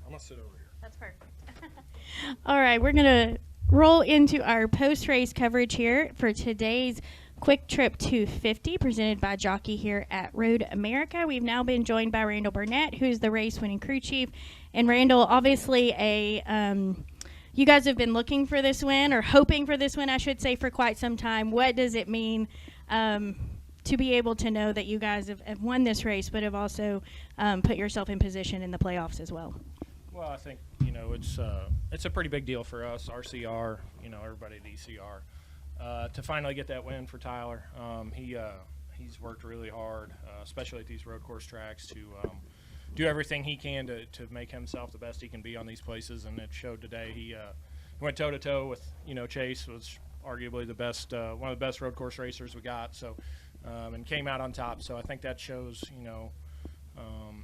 I'm going to sit over here. That's perfect. All right, we're going to roll into our post-race coverage here for today's Quick Trip 250 presented by Jockey here at Road America. We've now been joined by Randall Burnett, who's the race-winning crew chief. And Randall, obviously you guys have been looking for this win, or hoping for this win, I should say, for quite some time. What does it mean to be able to know that you guys have won this race, but have also put yourself in position in the playoffs as well? Well, I think, it's a pretty big deal for us, RCR, everybody at ECR, to finally get that win for Tyler. He's worked really hard, especially at these road course tracks, to do everything he can to make himself the best he can be on these places, and it showed today. He went toe-to-toe with, Chase, was arguably the best, one of the best road course racers we got, so and came out on top. So I think that shows,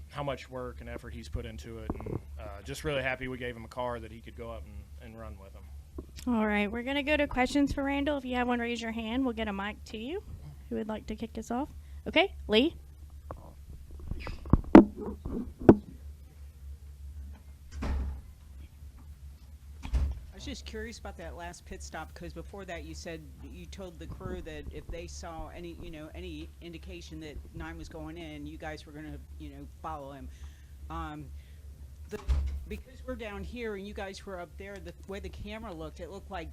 how much work and effort he's put into it, and just really happy we gave him a car that he could go up and run with him. All right, we're going to go to questions for Randall. If you have one, raise your hand. We'll get a mic to you. Who would like to kick us off? Okay, Lee. I was just curious about that last pit stop, because before that you said you told the crew that if they saw any indication that 9 was going in, you guys were going to follow him. Because we're down here and you guys were up there, the way the camera looked, it looked like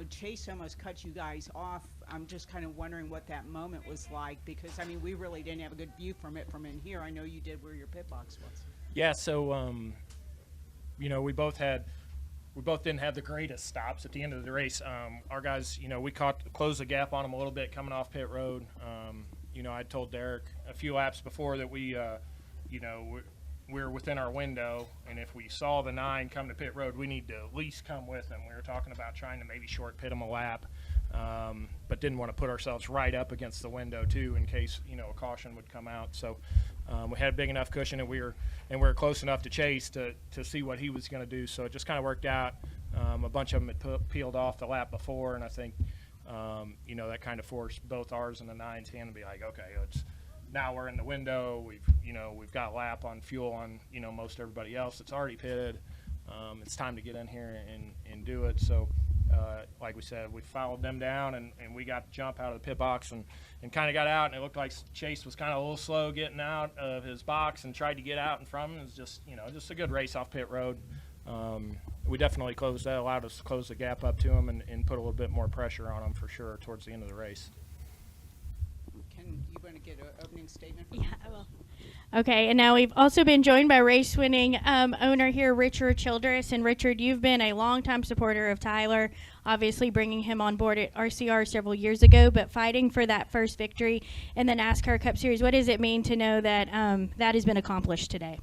Chase almost cut you guys off. I'm just kind of wondering what that moment was like, because we really didn't have a good view from it from in here. I know you did where your pit box was. Yeah, so we both didn't have the greatest stops at the end of the race. Our guys, we closed the gap on them a little bit coming off pit road. I told Derek a few laps before that we're within our window, and if we saw the 9 come to pit road, we need to at least come with them. We were talking about trying to maybe short pit them a lap, but didn't want to put ourselves right up against the window too, in case a caution would come out. So we had a big enough cushion, and we were close enough to Chase to see what he was going to do. So it just kind of worked out. A bunch of them had peeled off the lap before, and I think that kind of forced both ours and the 9's hand to be like, okay, now we're in the window. We've got lap on fuel on most everybody else that's already pitted. It's time to get in here and do it. So like we said, we followed them down, and we got to jump out of the pit box and kind of got out, and it looked like Chase was kind of a little slow getting out of his box and tried to get out in front of him. It was just a good race off pit road. We definitely allowed us to close the gap up to him and put a little bit more pressure on him for sure towards the end of the race. You want to get an opening statement? Yeah, I will. Okay, and now we've also been joined by race-winning owner here, Richard Childress. And Richard, you've been a longtime supporter of Tyler, obviously bringing him on board at RCR several years ago, but fighting for that first victory in the NASCAR Cup Series. What does it mean to know that that has been accomplished today?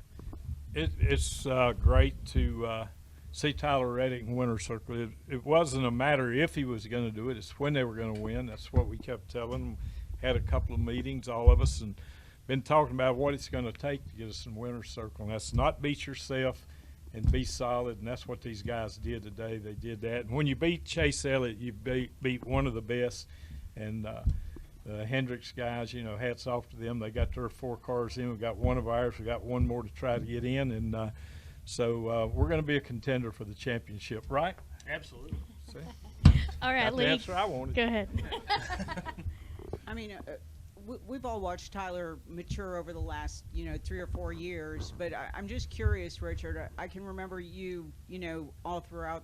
It's great to see Tyler Reddick in winner's circle. It wasn't a matter if he was going to do it; it's when they were going to win. That's what we kept telling them. Had a couple of meetings, all of us, and been talking about what it's going to take to get us in winner's circle. And that's not beat yourself and be solid, and that's what these guys did today. They did that. And when you beat Chase Elliott, you beat one of the best. And the Hendricks guys, hats off to them. They got their 4 cars in. We got one of ours. We got one more to try to get in. And so we're going to be a contender for the championship, right? Absolutely. See? All right, Got the Lee. answer I wanted. Go ahead. We've all watched Tyler mature over the last 3 or 4 years, but I'm just curious, Richard. I can remember you all throughout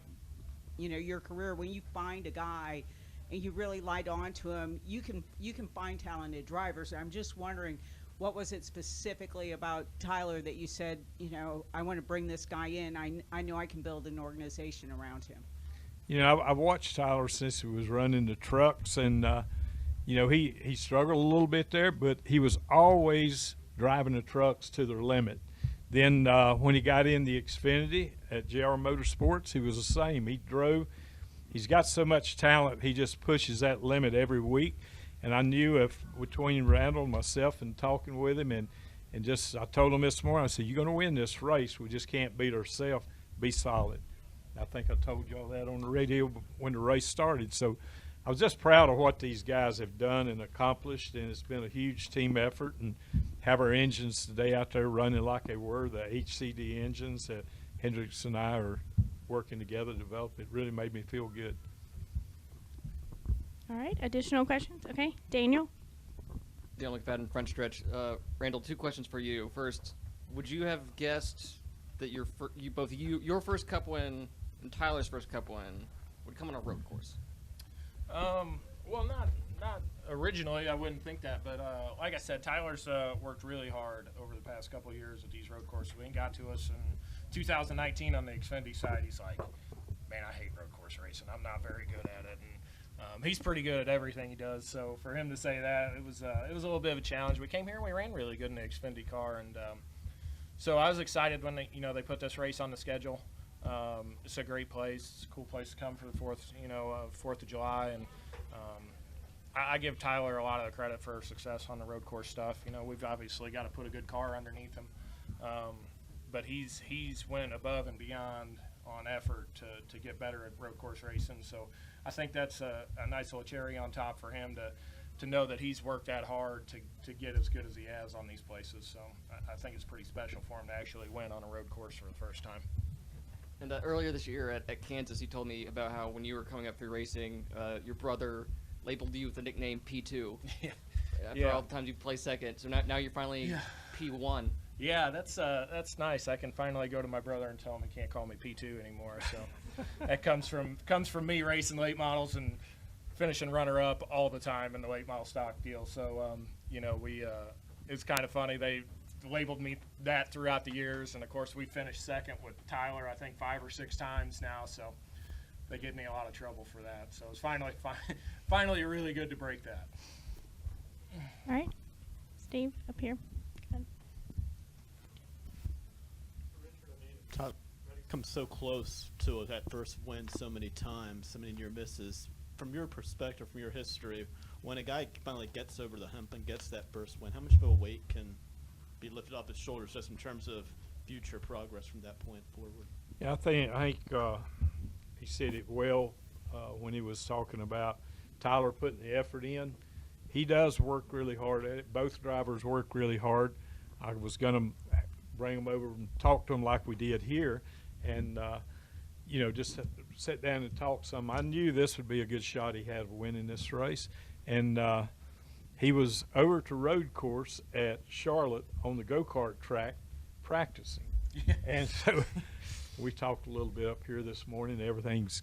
your career, when you find a guy and you really light on to him, you can find talented drivers. I'm just wondering, what was it specifically about Tyler that you said, I want to bring this guy in. I know I can build an organization around him. I've watched Tyler since he was running the trucks, and he struggled a little bit there, but he was always driving the trucks to their limit. Then when he got in the Xfinity at JR Motorsports, he was the same. He's got so much talent, he just pushes that limit every week. And I knew if between Randall and myself and talking with him and I told him this morning, I said, you're going to win this race. We just can't beat ourselves. Be solid. I think I told y'all that on the radio when the race started. So I was just proud of what these guys have done and accomplished, and it's been a huge team effort. And have our engines today out there running like they were, the HCD engines, Hendricks and I are working together to develop it. Really made me feel good. All right. Additional questions? Okay. Daniel? Daniel McFadden, front stretch. Randall, 2 questions for you. First, would you have guessed that your first Cup win and Tyler's first Cup win would come on a road course? Well, not originally. I wouldn't think that, but like I said, Tyler's worked really hard over the past couple of years at these road courses. When he got to us in 2019 on the Xfinity side, he's like, "Man, I hate road course racing. I'm not very good at it." And he's pretty good at everything he does. So for him to say that, it was a little bit of a challenge. We came here and we ran really good in the Xfinity car, and so I was excited when they put this race on the schedule. It's a great place. It's a cool place to come for the 4th of July, and I give Tyler a lot of the credit for success on the road course stuff. We've obviously got to put a good car underneath him, but he's went above and beyond on effort to get better at road course racing. So I think that's a nice little cherry on top for him to know that he's worked that hard to get as good as he has on these places. So I think it's pretty special for him to actually win on a road course for the first time. And earlier this year at Kansas, you told me about how when you were coming up through racing, your brother labeled you with the nickname P2. After all the times you play second. So now you're finally P1. Yeah, that's nice. I can finally go to my brother and tell him he can't call me P2 anymore. So that comes from me racing late models and finishing runner-up all the time in the late model stock deal. So it's kind of funny. They labeled me that throughout the years, and of course we finished second with Tyler I think 5 or 6 times now, so they give me a lot of trouble for that. So it's finally really good to break that. All right. Steve, up here. Todd come so close to that first win so many times, so many near misses. From your perspective, from your history, when a guy finally gets over the hump and gets that first win, how much of a weight can be lifted off his shoulders just in terms of future progress from that point forward? Yeah, I think he said it well when he was talking about Tyler putting the effort in. He does work really hard at it. Both drivers work really hard. I was going to bring them over and talk to them like we did here, and just sit down and talk some. I knew this would be a good shot he had of winning this race, and he was over to road course at Charlotte on the go-kart track practicing. And so we talked a little bit up here this morning. Everything's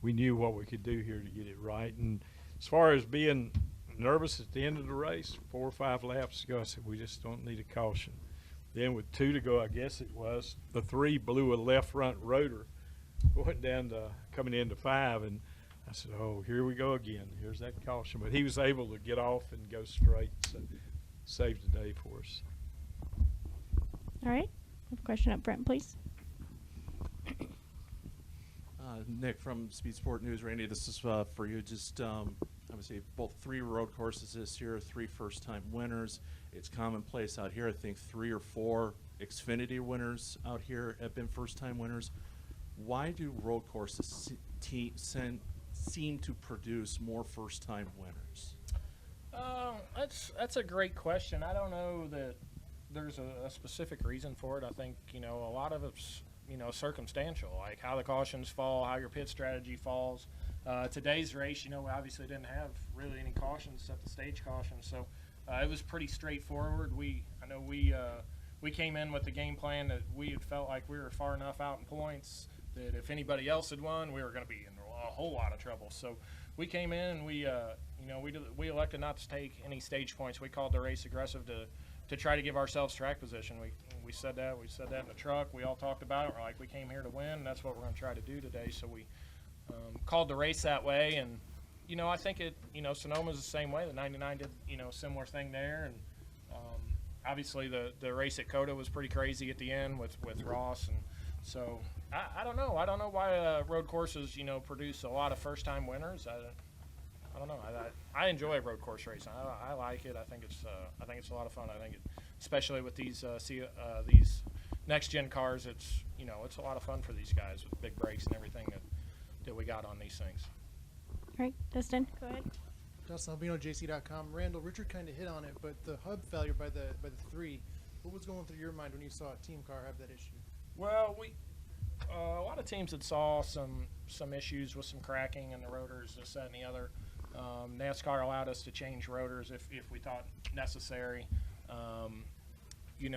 we knew what we could do here to get it right. And as far as being nervous at the end of the race, 4 or 5 laps to go, I said, we just don't need a caution. Then with 2 to go, I guess it was, the 3 blew a left front rotor, went down to coming into 5, and I said, oh, here we go again. Here's that caution. But he was able to get off and go straight, so saved the day for us. All right. We have a question up front, please. Nick from Speed Sport News. Randy, this is for you. Just obviously both 3 road courses this year, 3 first-time winners. It's commonplace out here. I think 3 or 4 Xfinity winners out here have been first-time winners. Why do road courses seem to produce more first-time winners? That's a great question. I don't know that there's a specific reason for it. I think a lot of it's circumstantial, like how the cautions fall, how your pit strategy falls. Today's race, we obviously didn't have really any cautions except the stage caution, so it was pretty straightforward. We came in with the game plan that we had felt like we were far enough out in points that if anybody else had won, we were going to be in a whole lot of trouble. So we came in and we elected not to take any stage points. We called the race aggressive to try to give ourselves track position. We said that in the truck. We all talked about it. We're like, we came here to win, and that's what we're going to try to do today. So we called the race that way, and I think Sonoma's the same way. The 99 did similar thing there, and obviously the race at Coda was pretty crazy at the end with Ross, and so I don't know. I don't know why road courses produce a lot of first-time winners. I don't know. I enjoy road course racing. I like it. I think it's a lot of fun. I think especially with these next gen cars, it's a lot of fun for these guys with big brakes and everything that we got on these things. All right, Dustin, go ahead. Dustin Albino, JC.com. Randall, Richard kind of hit on it, but the hub failure by the 3, what was going through your mind when you saw a team car have that issue? Well, a lot of teams had saw some issues with some cracking in the rotors, this, that, and the other. NASCAR allowed us to change rotors if we thought necessary.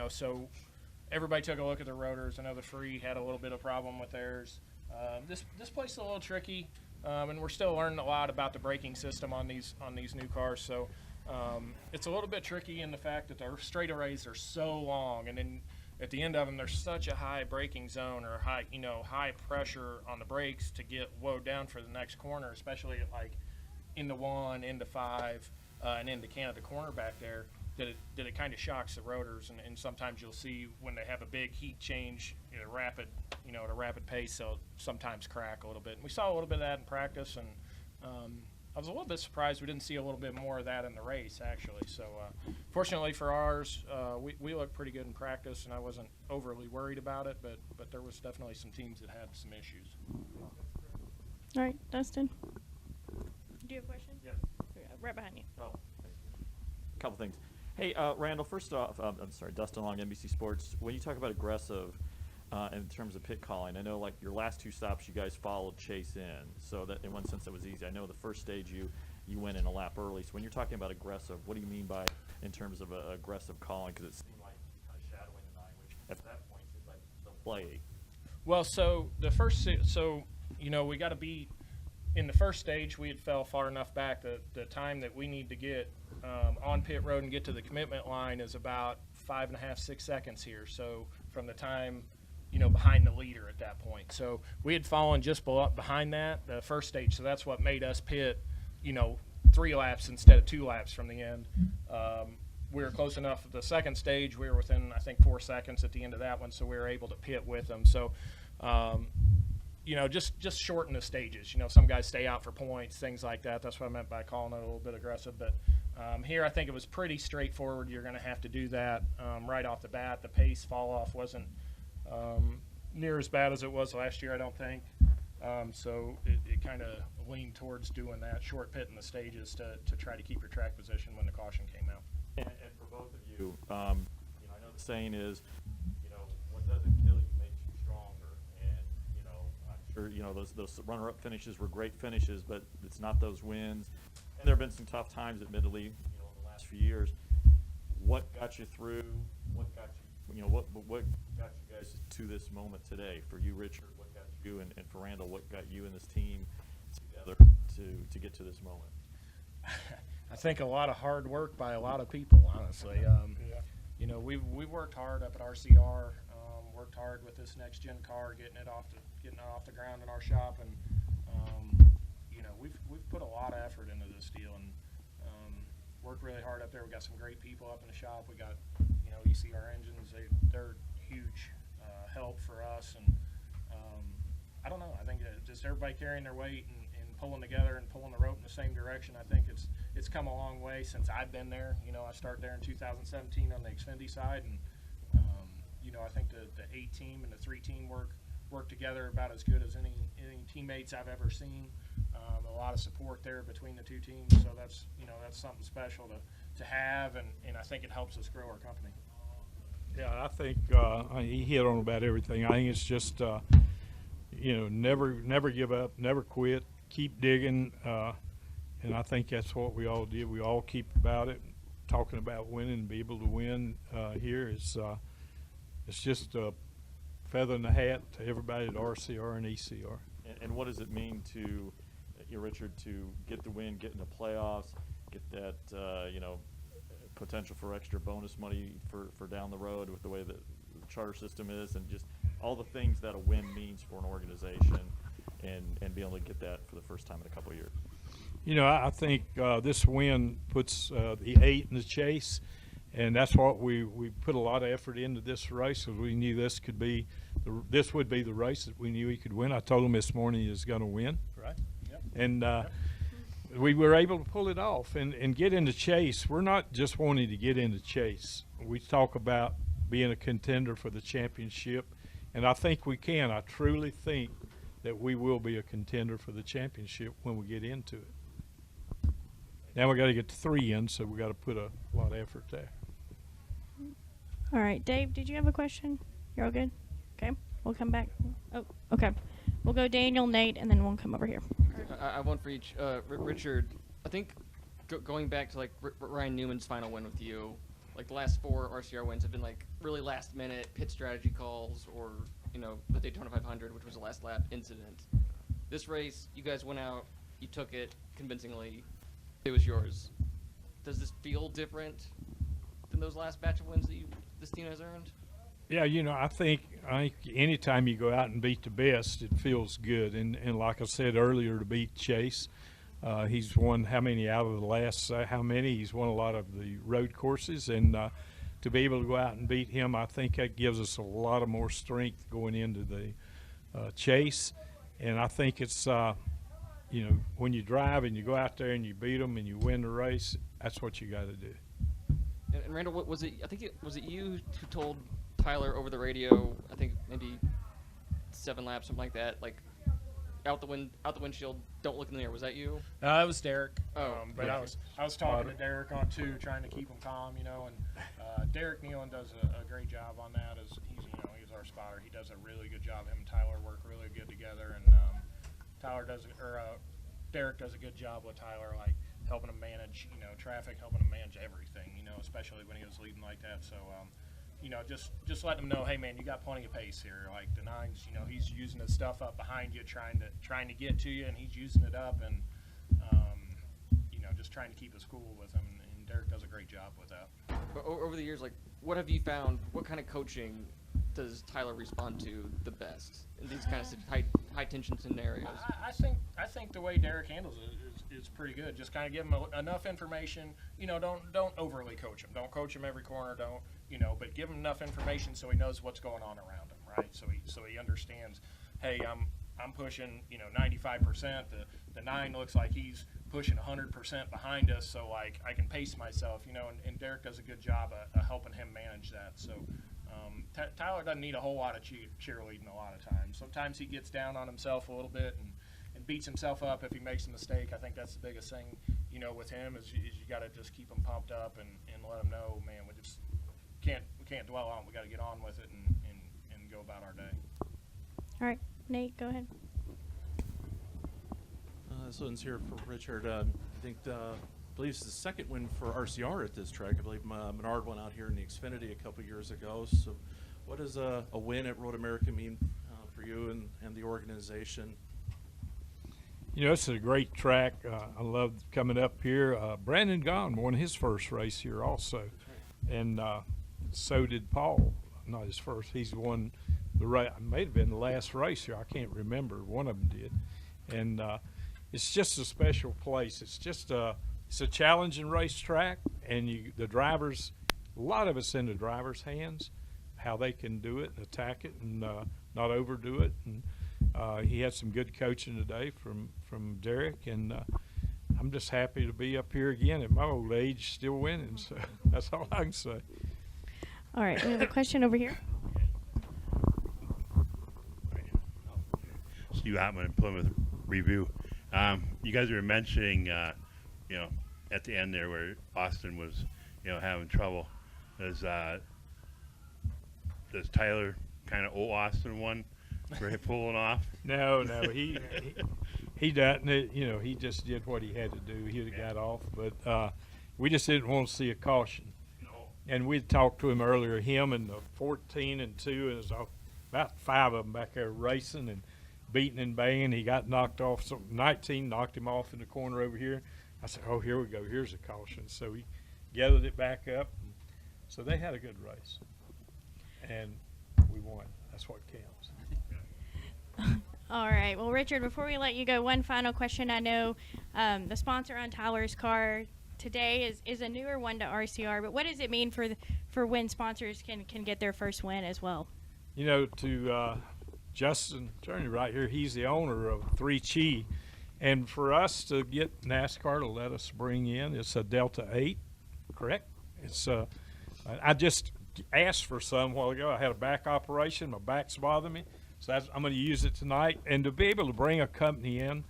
So everybody took a look at the rotors. I know the Free had a little bit of problem with theirs. This place is a little tricky, and we're still learning a lot about the braking system on these new cars. So it's a little bit tricky in the fact that the straightaways are so long, and then at the end of them, there's such a high braking zone or high pressure on the brakes to get woed down for the next corner, especially at like into 1, into 5, and into Canada corner back there. That it kind of shocks the rotors, and sometimes you'll see when they have a big heat change at a rapid pace, they'll sometimes crack a little bit. And we saw a little bit of that in practice, and I was a little bit surprised we didn't see a little bit more of that in the race, actually. So fortunately for ours, we looked pretty good in practice, and I wasn't overly worried about it, but there was definitely some teams that had some issues. All right, Dustin. Do you have a question? Yeah. Right behind you. Oh, a couple things. Hey, Randall, first off, I'm sorry, Dustin Long, NBC Sports. When you talk about aggressive in terms of pit calling, I know like your last 2 stops you guys followed Chase in, so that in one sense that was easy. I know the first stage you went in a lap early. So when you're talking about aggressive, what do you mean by in terms of aggressive calling? Because it seemed like kind of shadowing the 9, which at that point seemed like the play. Well, so we got to be in the first stage. We had fell far enough back that the time that we need to get on pit road and get to the commitment line is about 5.5, 6 seconds here. So from the time, behind the leader at that point. So we had fallen just behind that, the first stage. So that's what made us pit, 3 laps instead of 2 laps from the end. We were close enough at the second stage. We were within, I think, 4 seconds at the end of that one. So we were able to pit with them. So, just shorten the stages. Some guys stay out for points, things like that. That's what I meant by calling it a little bit aggressive. But here I think it was pretty straightforward. You're going to have to do that right off the bat. The pace fall off wasn't near as bad as it was last year, I don't think. So it kind of leaned towards doing that, short pit in the stages to try to keep your track position when the caution came out. And for both of you, I know the saying is, what doesn't kill you makes you stronger. And, I'm sure, those runner-up finishes were great finishes, but it's not those wins. And there have been some tough times, admittedly, in the last few years. What got you through? What got you, what got you guys to this moment today? For you, Richard, what got you, and for Randall, what got you and this team together to get to this moment? I think a lot of hard work by a lot of people, honestly. We've worked hard up at RCR, worked hard with this next gen car, getting it off the ground in our shop, and we've put a lot of effort into this deal and worked really hard up there. We got some great people up in the shop. We got ECR engines. They're huge help for us, and I don't know. I think just everybody carrying their weight and pulling together and pulling the rope in the same direction. I think it's come a long way since I've been there. I started there in 2017 on the Xfinity side, and I think the 8 team and the 3 team work together about as good as any teammates I've ever seen. A lot of support there between the 2 teams, so that's something special to have, and I think it helps us grow our company. Yeah, I think he hit on about everything. I think it's just never give up, never quit, keep digging, and I think that's what we all did. We all keep about it, talking about winning and be able to win here is it's just a feather in the hat to everybody at RCR and ECR. And what does it mean to Richard, to get the win, get in the playoffs, get that potential for extra bonus money for down the road with the way the charter system is, and just all the things that a win means for an organization, and be able to get that for the first time in a couple of years? I think this win puts the 8 in the chase, and that's what we put a lot of effort into this race, because we knew this would be the race that we knew he could win. I told him this morning he was going to win. Right. Yep. And we were able to pull it off and get into chase. We're not just wanting to get into chase. We talk about being a contender for the championship, and I think we can. I truly think that we will be a contender for the championship when we get into it. Now we got to get to 3 in, so we got to put a lot of effort there. All right, Dave, did you have a question? You're all good? Okay. We'll come back. Oh, okay. We'll go Daniel, Nate, and then we'll come over here. I have one for each. Richard, I think going back to like Ryan Newman's final win with you, like the last 4 RCR wins have been like really last minute pit strategy calls, or the Daytona 500, which was a last lap incident. This race, you guys went out, you took it convincingly, it was yours. Does this feel different than those last batch of wins that this team has earned? Yeah, I think anytime you go out and beat the best, it feels good. And like I said earlier, to beat Chase, he's won how many out of the last how many? He's won a lot of the road courses, and to be able to go out and beat him, I think that gives us a lot of more strength going into the Chase. And I think it's when you drive and you go out there and you beat them and you win the race, that's what you got to do. And Randall, what was it? I think was it you who told Tyler over the radio, I think maybe 7 laps, something like that, like out the windshield, don't look in the air. Was that you? It was Derek. But yeah. I was talking to Derek on too, trying to keep him calm, and Derek Nealon does a great job on that. As he's our spotter. He does a really good job. Him and Tyler work really good together, and Derek does a good job with Tyler, like helping him manage, traffic, helping him manage everything, especially when he was leading like that. So. Just letting him know, hey man, you got plenty of pace here. Like the 9s, he's using his stuff up behind you, trying to get to you, and he's using it up, and just trying to keep us cool with him. And Derek does a great job with that. But over the years, like, what have you found? What kind of coaching does Tyler respond to the best in these kind of high tension scenarios? I think the way Derek handles it is pretty good. Just kind of give him enough information. Don't overly coach him. Don't coach him every corner. But give him enough information so he knows what's going on around him, right? So he understands. Hey, I'm pushing 95%. The 9 looks like he's pushing 100% behind us. So like I can pace myself, And Derek does a good job of helping him manage that. So. Tyler doesn't need a whole lot of cheerleading a lot of times. Sometimes he gets down on himself a little bit and beats himself up if he makes a mistake. I think that's the biggest thing, with him is you got to just keep him pumped up and let him know, man, we just can't dwell on it. We got to get on with it and go about our day. All right, Nate, go ahead. This one's here for Richard. I believe it's the second win for RCR at this track. I believe Menard went out here in the Xfinity a couple years ago. So what does a win at Road America mean for you and the organization? It's a great track. I love coming up here. Brandon Gaughan won his first race here also. And so did Paul. Not his first. He's won the race. It may have been the last race here. I can't remember. One of them did. And it's just a special place. It's a challenging racetrack, and the drivers, a lot of it's in the drivers' hands, how they can do it and attack it and not overdo it. And he had some good coaching today from Derek, and I'm just happy to be up here again at my old age, still winning. So that's all I can say. All right, we have a question over here. Steve Ottman, Plymouth Review. You guys were mentioning, at the end there where Austin was, having trouble. Does Tyler kind of owe Austin one for pulling off? No, he doesn't. He just did what he had to do. He'd have got off, but we just didn't want to see a caution. And we talked to him earlier. Him and the 14 and 2, and it was about 5 of them back there racing and beating and banging. He got knocked off. So 19 knocked him off in the corner over here. I said, oh, here we go. Here's a caution. So he gathered it back up. So they had a good race. And we won. That's what counts. All right. Well, Richard, before we let you go, one final question. I know the sponsor on Tyler's car today is a newer one to RCR, but what does it mean for when sponsors can get their first win as well? To Justin Turney right here, he's the owner of 3 Chi. And for us to get NASCAR to let us bring in, it's a Delta 8, correct? It's I just asked for some a while ago. I had a back operation. My back's bothering me. So I'm going to use it tonight. And to be able to bring a company in,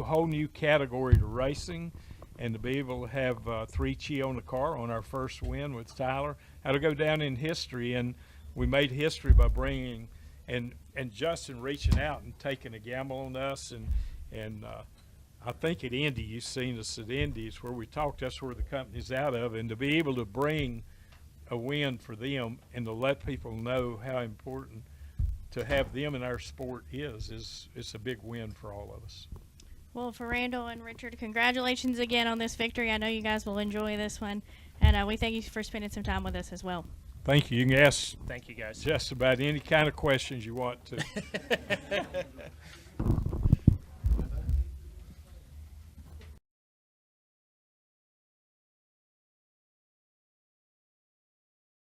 whole new category to racing, and to be able to have 3 Chi on the car on our first win with Tyler, how to go down in history. And we made history by bringing and Justin reaching out and taking a gamble on us, and I think at Indy, you've seen us at Indy's where we talked, that's where the company's out of, and to be able to bring a win for them and to let people know how important to have them in our sport is a big win for all of us. Well, for Randall and Richard, congratulations again on this victory. I know you guys will enjoy this one, and we thank you for spending some time with us as well. Thank you. You can ask Thank you, guys. just about any kind of questions you want to.